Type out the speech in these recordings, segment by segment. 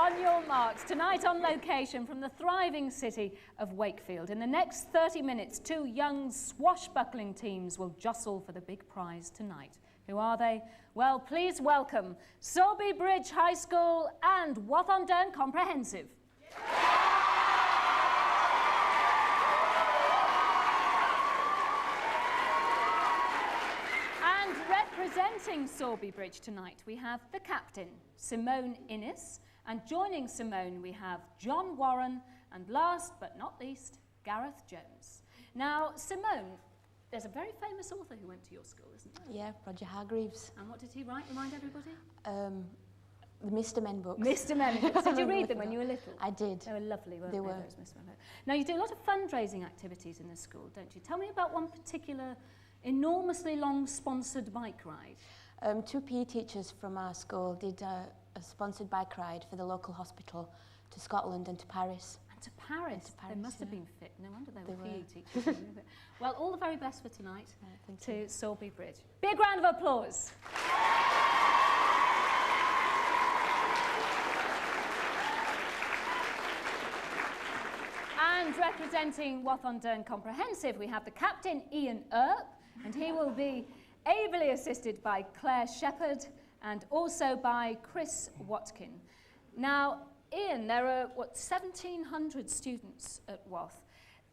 On your marks, tonight on location from the thriving city of Wakefield. In the next 30 minutes, two young swashbuckling teams will jostle for the big prize tonight. Who are they? Well, please welcome Sorby Bridge High School and Vorderman Comprehensive. And representing Sorby Bridge tonight, we have the captain, Simone Innes. And joining Simone, we have John Warren, and last but not least, Gareth Jones. Now, Simone, there's a very famous author who went to your school, isn't there? Yeah, Roger Hargreaves. And what did he write? Remind everybody. The Mr. Men books. Mr. Men books. Did you read them when you were little? I did. They were lovely, weren't they? They were. Those Mr. Men books. Now, you do a lot of fundraising activities in the school, don't you? Tell me about one particular enormously long sponsored bike ride. Two PE teachers from our school did a sponsored bike ride for the local hospital to Scotland and to Paris. And to Paris? They must have yeah. been fit. No wonder they were PE teachers. Well, all the very best for tonight to Sorby Bridge. Big round of applause. And representing Vorderman Comprehensive, we have the captain, Ian Earp, and he will be ably assisted by Claire Shepherd and also by Chris Watkin. Now, Ian, there are, 1,700 students at Wath,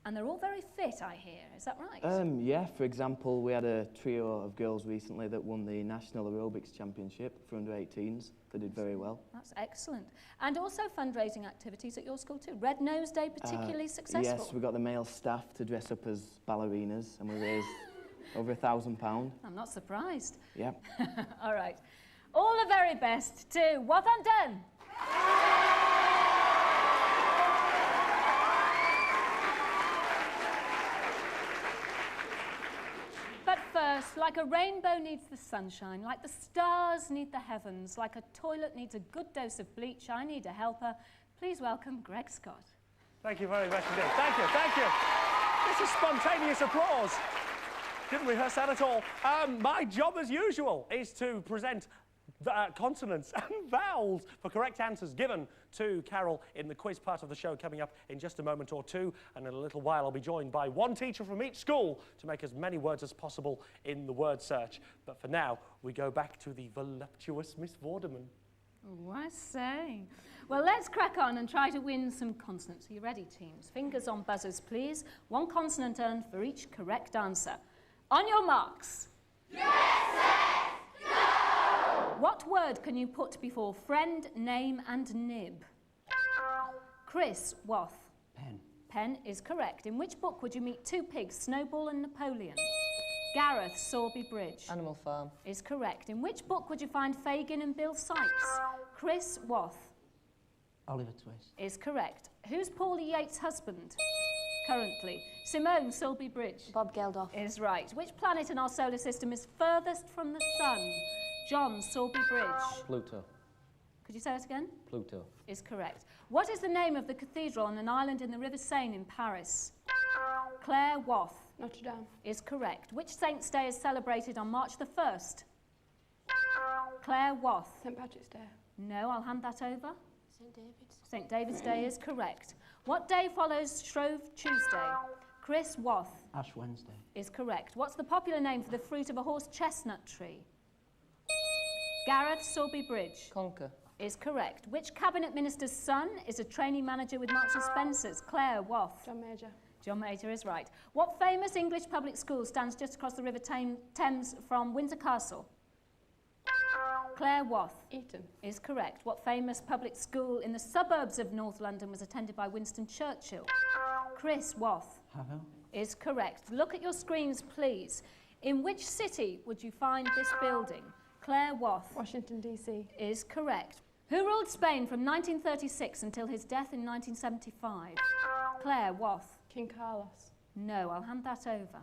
and they're all very fit, I hear. Is that right? Yeah, for example, we had a trio of girls recently that won the National Aerobics Championship for under-18s. They did very well. That's excellent. And also fundraising activities at your school too. Red Nose Day particularly successful? Yes, we got the male staff to dress up as ballerinas, and we raised over £1,000. I'm not surprised. Yep. All right. All the very best to Vorderman. But first, like a rainbow needs the sunshine, like the stars need the heavens, like a toilet needs a good dose of bleach, I need a helper. Please welcome Greg Scott. Thank you very much indeed. Thank you, thank you. This is spontaneous applause. Didn't rehearse that at all. My job, as usual, is to present consonants and vowels for correct answers given to Carol in the quiz part of the show coming up in just a moment or two. And in a little while, I'll be joined by one teacher from each school to make as many words as possible in the word search. But for now, we go back to the voluptuous Miss Vorderman. Oh, I say. Well, let's crack on and try to win some consonants. Are you ready, teams? Fingers on buzzers, please. One consonant earned for each correct answer. On your marks. Yes, yes, no! What word can you put before friend, name and nib? Chris, Wath. Pen. Pen is correct. In which book would you meet two pigs, Snowball and Napoleon? Gareth, Sorby Bridge. Animal Farm. Is correct. In which book would you find Fagin and Bill Sykes? Chris, Wath. Oliver Twist. Is correct. Who's Paul Yates' husband? Currently. Simone, Sorby Bridge. Bob Geldof. Is right. Which planet in our solar system is furthest from the sun? John, Sorby Bridge. Pluto. Could you say it again? Pluto. Is correct. What is the name of the cathedral on an island in the River Seine in Paris? Claire, Wath. Notre Dame. Is correct. Which Saint's Day is celebrated on March the 1st? Claire, Wath. St. Patrick's Day. No, I'll hand that over. St. David's. St. David's Day is correct. What day follows Shrove Tuesday? Chris, Wath. Ash Wednesday. Is correct. What's the popular name for the fruit of a horse chestnut tree? Gareth, Sorby Bridge. Conker. Is correct. Which cabinet minister's son is a trainee manager with Marks and Spencer's? Claire, Wath. John Major. John Major is right. What famous English public school stands just across the River Thames from Windsor Castle? Claire, Wath. Eton. Is correct. What famous public school in the suburbs of North London was attended by Winston Churchill? Chris, Wath. Havel. Is correct. Look at your screens, please. In which city would you find this building? Claire, Wath. Washington, D.C. Is correct. Who ruled Spain from 1936 until his death in 1975? Claire, Wath. King Carlos. No, I'll hand that over.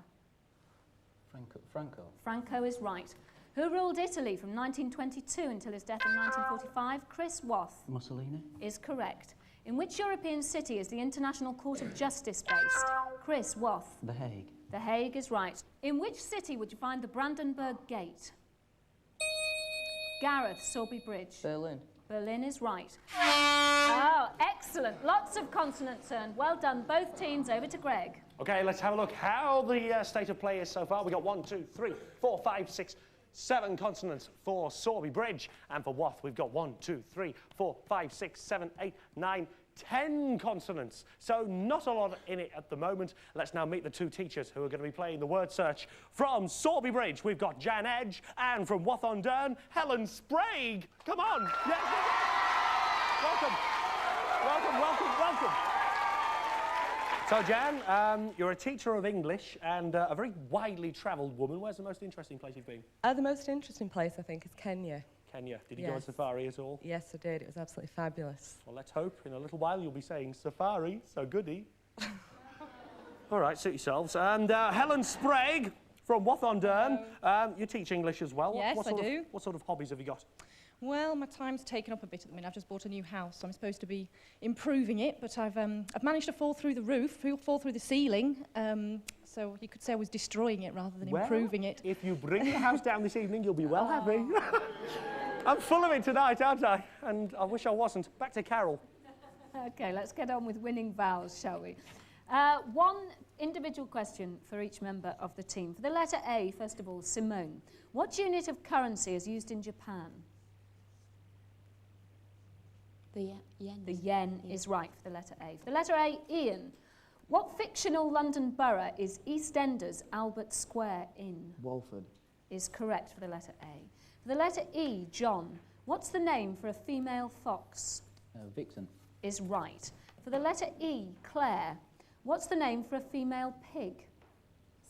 Franco. Franco is right. Who ruled Italy from 1922 until his death in 1945? Chris, Wath. Mussolini. Is correct. In which European city is the International Court of Justice based? Chris, Wath. The Hague. The Hague is right. In which city would you find the Brandenburg Gate? Gareth, Sorby Bridge. Berlin. Berlin is right. Oh, excellent. Lots of consonants earned. Well done, both teams. Over to Greg. Okay, let's have a look how the state of play is so far. We've got 1, 2, 3, 4, 5, 6, 7 consonants for Sorby Bridge. And for Wath, we've got 1, 2, 3, 4, 5, 6, 7, 8, 9, 10 consonants. So not a lot in it at the moment. Let's now meet the two teachers who are going to be playing the word search. From Sorby Bridge, we've got Jan Edge, and from Wath-on-Dearn, Helen Sprague. Come on. Yes. Welcome. Welcome, welcome, welcome. So, Jan, you're a teacher of English and a very widely travelled woman. Where's the most interesting place you've been? The most interesting place, I think, is Kenya. Kenya. Did you go on safari at all? Yes, I did. It was absolutely fabulous. Well, let's hope in a little while you'll be saying safari, so goody. All right, suit yourselves. And Helen Sprague from Wath-on-Dearn. You teach English as well. Yes, I do. What sort of hobbies have you got? Well, my time's taken up a bit at the minute. I've just bought a new house, so I'm supposed to be improving it, but I've managed to fall through the roof, fall through the ceiling, so you could say I was destroying it rather than improving it. If you bring the house down this evening, you'll be well happy. I'm full of it tonight, aren't I? And I wish I wasn't. Back to Carol. Okay, let's get on with winning vowels, shall we? One individual question for each member of the team. For the letter A, first of all, Simone. What unit of currency is used in Japan? The yen. The yen is right for the letter A. For the letter A, Ian. What fictional London borough is EastEnders Albert Square in? Walford. Is correct for the letter A. For the letter E, John. What's the name for a female fox? Vixen. Is right. For the letter E, Claire. What's the name for a female pig?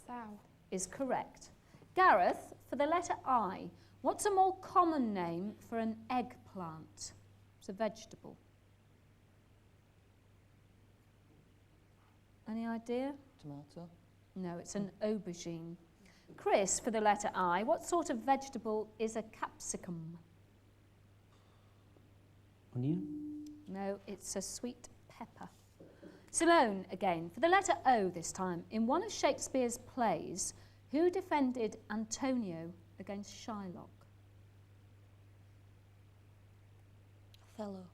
Sow. Is correct. Gareth, for the letter I. What's a more common name for an eggplant? It's a vegetable. Any idea? Tomato. No, it's an aubergine. Chris, for the letter I, what sort of vegetable is a capsicum? Onion. No, it's a sweet pepper. Simone, again, for the letter O this time. In one of Shakespeare's plays, who defended Antonio against Shylock? Othello.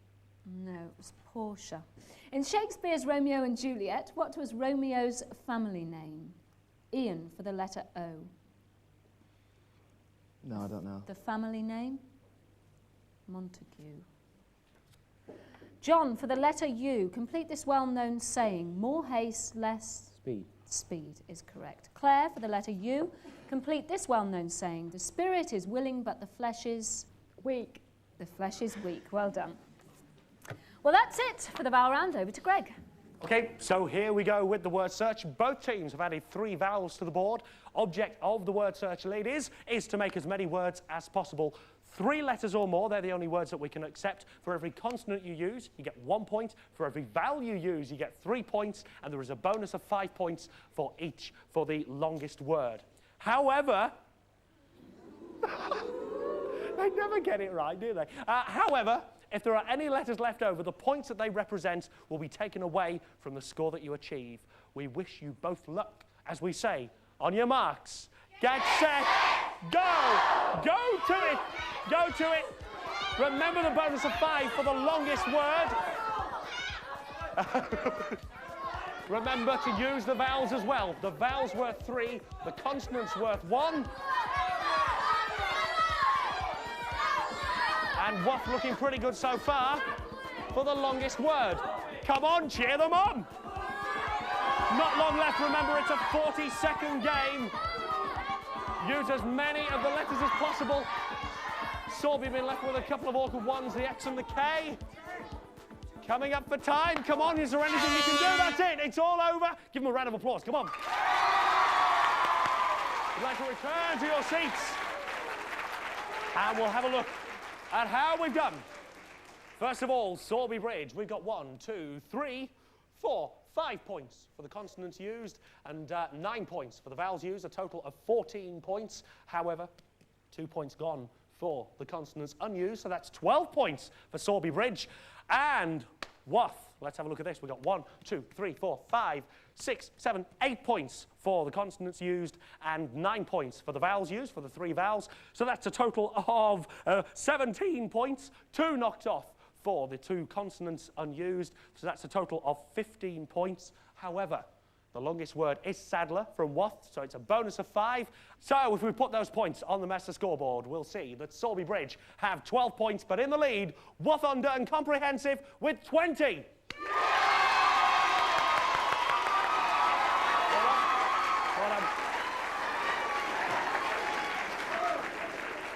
No, it was Portia. In Shakespeare's Romeo and Juliet, what was Romeo's family name? Ian, for the letter O. No, I don't know. The family name? Montague. John, for the letter U, complete this well-known saying. More haste, less... Speed. Speed is correct. Claire, for the letter U, complete this well-known saying. The spirit is willing, but the flesh is... Weak. The flesh is weak. Well done. Well, that's it for the vowel round. Over to Greg. Okay, so here we go with the word search. Both teams have added 3 vowels to the board. Object of the word search, ladies, is to make as many words as possible. 3 letters or more, they're the only words that we can accept. For every consonant you use, you get 1 point. For every vowel you use, you get 3 points. And there is a bonus of 5 points for each for the longest word. However... They never get it right, do they? However, if there are any letters left over, the points that they represent will be taken away from the score that you achieve. We wish you both luck, as we say, on your marks, get set, go! Go to it! Go to it! Remember the bonus of 5 for the longest word. Remember to use the vowels as well. The vowels worth 3, the consonants worth 1. And Wath looking pretty good so far for the longest word. Come on, cheer them on. Not long left, remember it's a 40-second game. Use as many of the letters as possible. Sorby been left with a couple of awkward ones, the X and the K. Coming up for time. Come on, is there anything you can do? That's it, it's all over. Give them a round of applause, come on. You'd like to return to your seats. And we'll have a look at how we've done. First of all, Sorby Bridge, we've got 1, 2, 3, 4, 5 points for the consonants used and 9 points for the vowels used, a total of 14 points. However, 2 points gone for the consonants unused, so that's 12 points for Sorby Bridge. And Wath. Let's have a look at this. We've got 1, 2, 3, 4, 5, 6, 7, 8 points for the consonants used and 9 points for the vowels used, for the 3 vowels. So that's a total of 17 points, 2 knocked off for the 2 consonants unused. So that's a total of 15 points. However, the longest word is Sadler from Wath, so it's a bonus of 5. So if we put those points on the Mester scoreboard, we'll see that Sowerby Bridge have 12 points, but in the lead, Wath-on-Dearne Comprehensive with 20.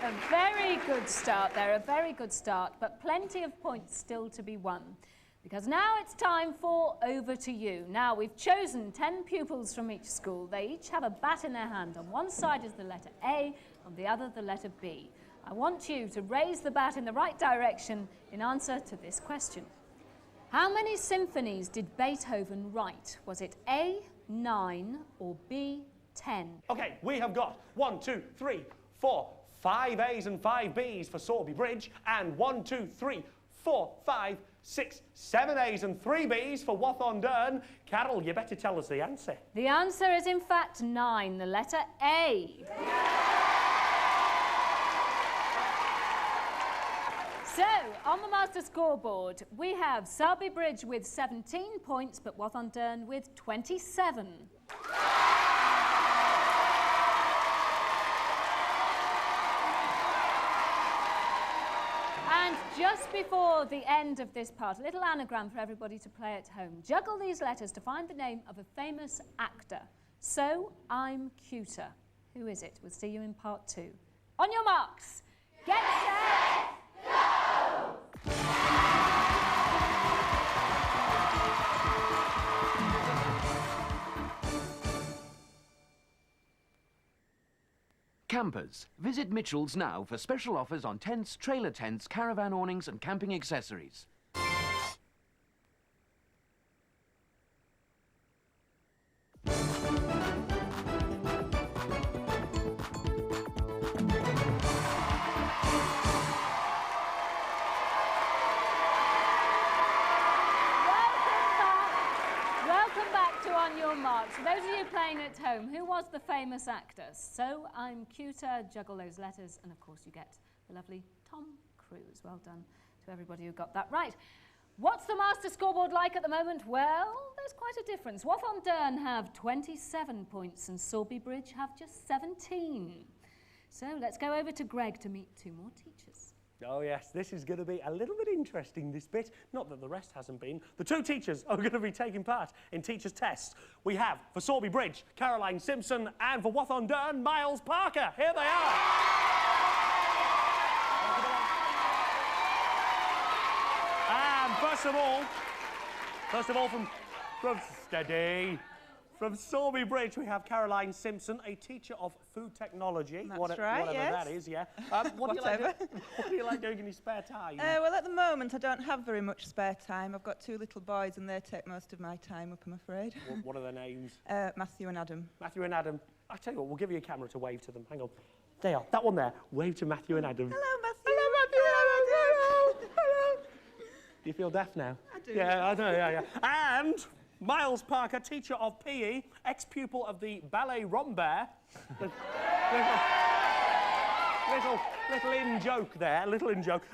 A very good start there, a very good start, but plenty of points still to be won. Because now it's time for Over to You. Now, we've chosen 10 pupils from each school. They each have a bat in their hand. On one side is the letter A, on the other the letter B. I want you to raise the bat in the right direction in answer to this question. How many symphonies did Beethoven write? Was it A, 9, or B, 10? OK, we have got 1, 2, 3, 4, 5 A's and 5 B's for Sowerby Bridge, and 1, 2, 3, 4, 5, 6, 7 A's and 3 B's for Wath-on-Dearne. Carol, you better tell us the answer. The answer is in fact 9, the letter A. So, on the master scoreboard, we have Sowerby Bridge with 17 points, but Wath-on-Dearne with 27. And just before the end of this part, a little anagram for everybody to play at home. Juggle these letters to find the name of a famous actor. So, I'm cuter. Who is it? We'll see you in part 2. On your marks, get set, go! Campers, visit Mitchell's now for special offers on tents, trailer tents, caravan awnings and camping accessories. For those of you playing at home, who was the famous actor? So, I'm cuter, juggle those letters, and of course you get the lovely Tom Cruise. Well done to everybody who got that right. What's the master scoreboard like at the moment? Well, there's quite a difference. Wath-on-Dearne have 27 points and Sowerby Bridge have just 17. So let's go over to Greg to meet 2 more teachers. Oh yes, this is going to be a little bit interesting, this bit. Not that the rest hasn't been. The 2 teachers are going to be taking part in teachers' tests. We have, for Sowerby Bridge, Caroline Simpson, and for Wath-on-Dearne, Miles Parker. Here they are. And first of all, from steady. From Sowerby Bridge, we have Caroline Simpson, a teacher of food technology. That's whatever yes. that is, yeah. What do you like doing in your spare time? Well, at the moment, I don't have very much spare time. I've got 2 little boys, and they take most of my time up, I'm afraid. What are their names? Matthew and Adam. Matthew and Adam. I'll tell you what, we'll give you a camera to wave to them. Hang on. They are. That one there. Wave to Matthew and Adam. Hello, Matthew. Hello, Matthew. Hello. Do you feel deaf now? I do. Yeah, I know, yeah. And Miles Parker, teacher of PE, ex-pupil of the Ballet Rambert. little in-joke there,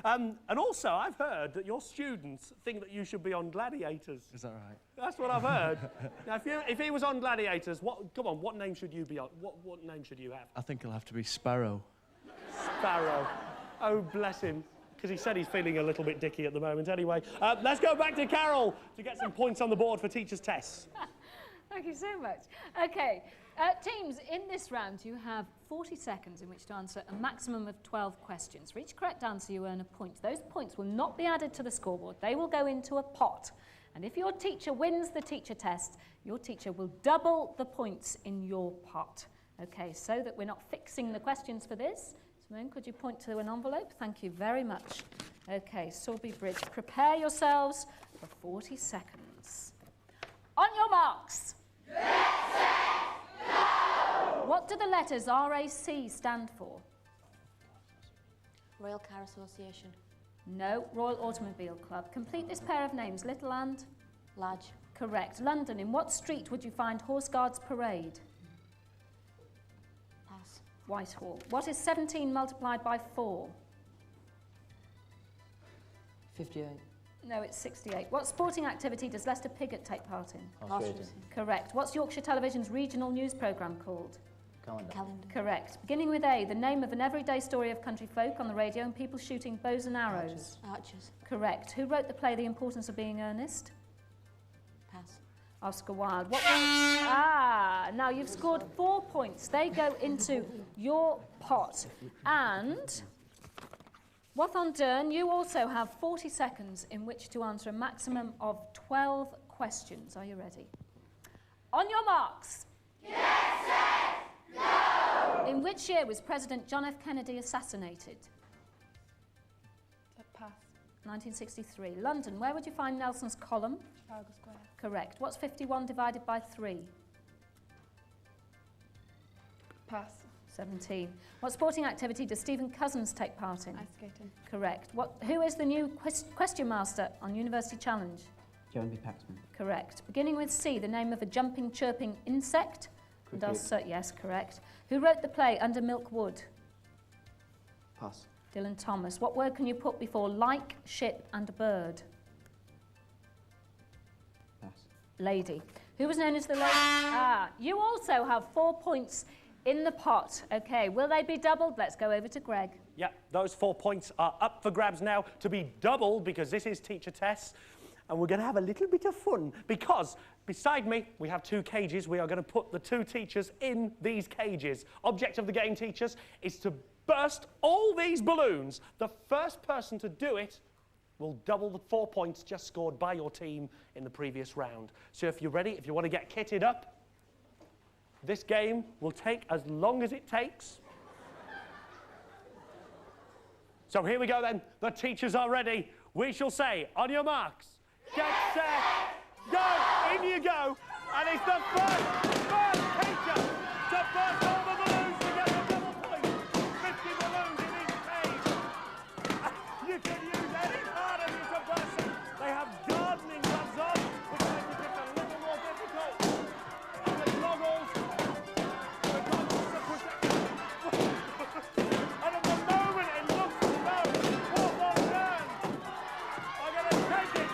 And also, I've heard that your students think that you should be on Gladiators. Is that right? That's what I've heard. Now, if he was on Gladiators, what name should you be on? What name should you have? I think it'll have to be Sparrow. Sparrow. Oh, bless him. Because he said he's feeling a little bit dicky at the moment. Anyway, let's go back to Carol to get some points on the board for teachers' tests. Thank you so much. OK, teams, in this round, you have 40 seconds in which to answer a maximum of 12 questions. For each correct answer, you earn a point. Those points will not be added to the scoreboard. They will go into a pot. And if your teacher wins the teacher test, your teacher will double the points in your pot. OK, so that we're not fixing the questions for this. Simone, could you point to an envelope? Thank you very much. OK, Sowerby Bridge, prepare yourselves for 40 seconds. On your marks. Get set, go! What do the letters RAC stand for? Royal Car Association. No. Royal Automobile Club. Complete this pair of names. Little and? Large. Correct. London. In what street would you find Horse Guards Parade? Pass. Whitehall. What is 17 multiplied by 4? 58. No, it's 68. What sporting activity does Leicester Piggott take part in? Horse racing. Correct. What's Yorkshire Television's regional news programme called? Calendar. Calendar. Correct. Beginning with A, the name of an everyday story of country folk on the radio and people shooting bows and arrows. Archers. Correct. Who wrote the play The Importance of Being Earnest? Pass. Oscar Wilde. Now you've scored 4 points. They go into your pot. And Watton-Dearn, you also have 40 seconds in which to answer a maximum of 12 questions. Are you ready? On your marks. Get set, go! In which year was President John F. Kennedy assassinated? Pass. 1963. London. Where would you find Nelson's column? Trafalgar Square. Correct. What's 51 divided by 3? Pass. 17. What sporting activity does Stephen Cousins take part in? Ice skating. Correct. Who is the new question master on University Challenge? Jeremy Paxman. Correct. Beginning with C, the name of a jumping, chirping insect? Yes, correct. Who wrote the play Under Milk Wood? Pass. Dylan Thomas. What word can you put before like, ship and bird? Pass. Lady. Who was known as the lady? You also have 4 points in the pot. Okay, will they be doubled? Let's go over to Greg. Yeah, those 4 points are up for grabs now to be doubled because this is Teacher Tess. And we're going to have a little bit of fun because beside me we have 2 cages. We are going to put the 2 teachers in these cages. Object of the game, teachers, is to burst all these balloons. The first person to do it will double the 4 points just scored by your team in the previous round. So if you're ready, if you want to get kitted up, this game will take as long as it takes. So here we go then. The teachers are ready. We shall say, on your marks, get set, go! In you go! And it's the first teacher to burst all the balloons to get the double point. 50 balloons in each cage. You can use any part of you to burst them. They have gardening gloves on, which makes it just a little more difficult. And the goggles, are protected. And at the moment, it looks as though Watton-Dearn are going to take it.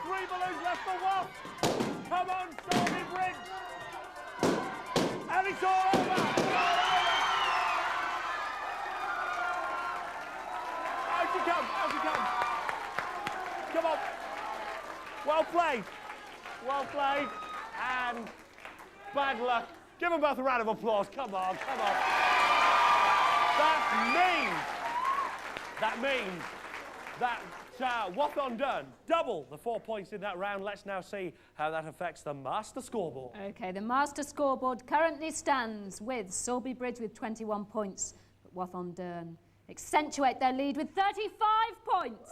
3 balloons left for Watt. Come on, Stormy Bridge. And it's all over. Out you come, out you come. Come on. Well played. Well played. And bad luck. Give them both a round of applause. Come on, come on. That means that Watton-Dearn double the 4 points in that round. Let's now see how that affects the master scoreboard. Okay, the master scoreboard currently stands with Sorby Bridge with 21 points, but Watton-Dearn accentuate their lead with 35 points.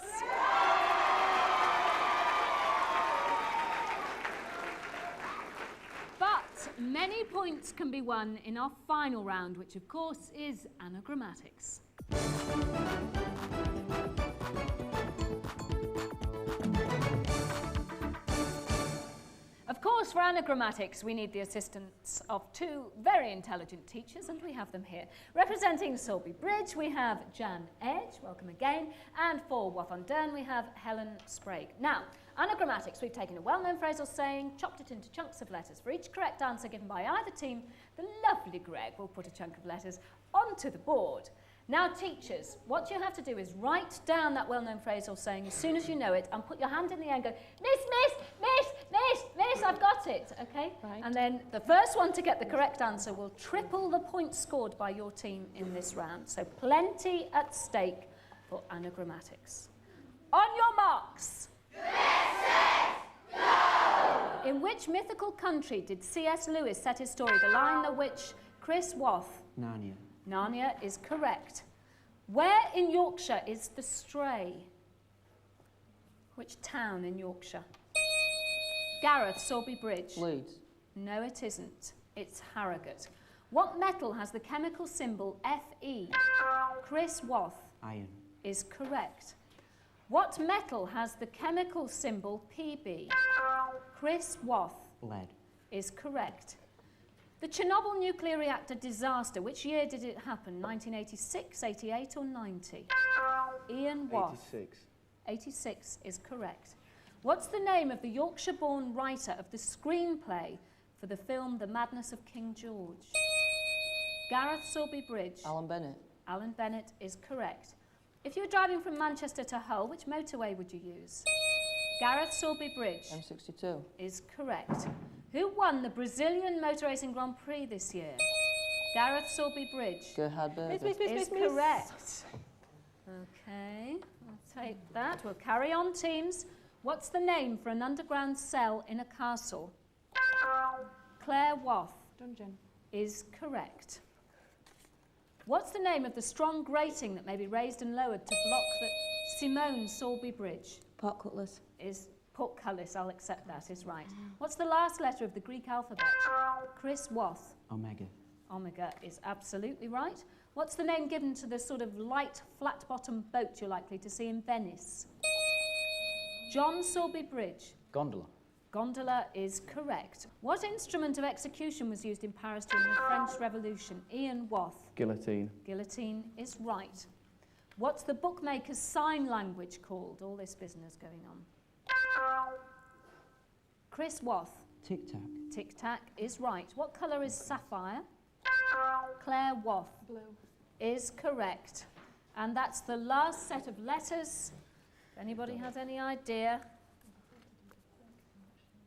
But many points can be won in our final round, which of course is anagrammatics. Of course, for anagrammatics, we need the assistance of 2 very intelligent teachers, and we have them here. Representing Sorby Bridge, we have Jan Edge, welcome again, and for Watton-Dearn, we have Helen Sprague. Now, anagrammatics, we've taken a well-known phrase or saying, chopped it into chunks of letters. For each correct answer given by either team, the lovely Greg will put a chunk of letters onto the board. Now, teachers, what you have to do is write down that well-known phrase or saying as soon as you know it and put your hand in the air and go, miss, I've got it, okay? Right. And then the first one to get the correct answer will triple the points scored by your team in this round. So plenty at stake for anagrammatics. On your marks. Get set, go! In which mythical country did C.S. Lewis set his story, The Lion, the Witch, Chris Wath? Narnia. Narnia is correct. Where in Yorkshire is the Stray? Which town in Yorkshire? Gareth, Sorby Bridge. Leeds. No, it isn't. It's Harrogate. What metal has the chemical symbol Fe? Chris Wath. Iron. is correct. What metal has the chemical symbol PB? Chris Wath Lead. is correct. The Chernobyl nuclear reactor disaster, which year did it happen? 1986, 88 or 90? Ian Wath. 86. 86 is correct. What's the name of the Yorkshire-born writer of the screenplay for the film The Madness of King George? Gareth Sorby Bridge. Alan Bennett. Alan Bennett is correct. If you were driving from Manchester to Hull, which motorway would you use? Gareth Sorby Bridge M62. is correct. Who won the Brazilian Motor Racing Grand Prix this year? Gareth Sorby Bridge Gerhard Berger. is correct. Okay, I'll take that. We'll carry on, teams. What's the name for an underground cell in a castle? Claire Wath Dungeon. is correct. What's the name of the strong grating that may be raised and lowered to block the Simone Sorby Bridge? Portcullis. Is portcullis, I'll accept that, is right. What's the last letter of the Greek alphabet? Chris Wath. Omega. Omega is absolutely right. What's the name given to the sort of light, flat-bottomed boat you're likely to see in Venice? John Sorby Bridge. Gondola. Gondola is correct. What instrument of execution was used in Paris during the French Revolution? Ian Wath. Guillotine. Guillotine is right. What's the bookmaker's sign language called? All this business going on. Chris Wath. Tic-tac. Tic-tac is right. What colour is sapphire? Claire Wath. Blue. Is correct. And that's the last set of letters. If anybody has any idea.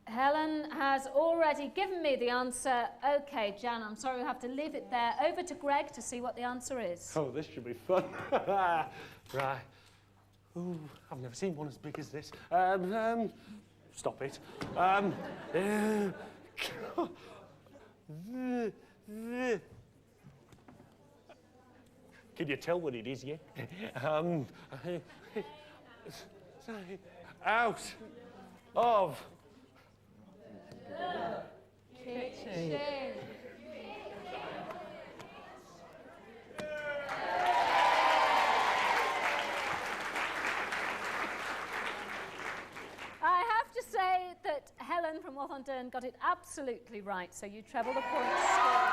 Helen has already given me the answer. OK, Jan, I'm sorry we have to leave it there. Over to Greg to see what the answer is. Oh, this should be fun. Right. Ooh, I've never seen one as big as this. Stop it. Can you tell what it is, yeah? Out of Kitchen. I have to say that Helen from Wath-on-Dearn got it absolutely right, so you treble the points score.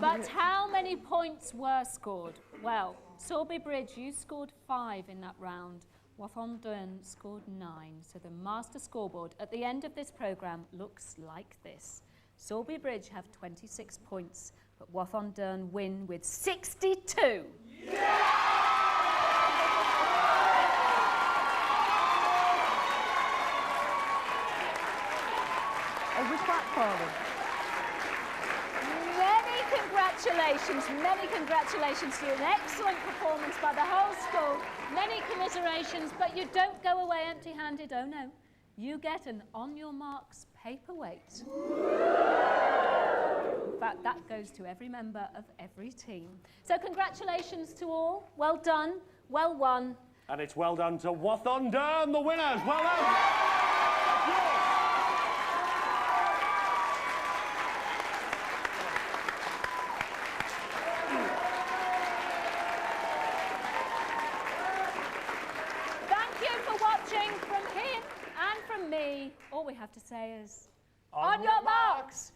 But how many points were scored? Well, Sorby Bridge, you scored 5 in that round. Wath-on-Dearn scored 9. So the master scoreboard at the end of this programme looks like this. Sorby Bridge have 26 points, but Wath-on-Dearn win with 62. Many congratulations to you. An excellent performance by the whole school. Many commiserations, but you don't go away empty-handed. Oh no, you get an on your marks paperweight. In fact, that goes to every member of every team. So congratulations to all. Well done, well won. And it's well done to Wath-on-Dearn, the winners. Well done. From him and from me, all we have to say is, on your marks,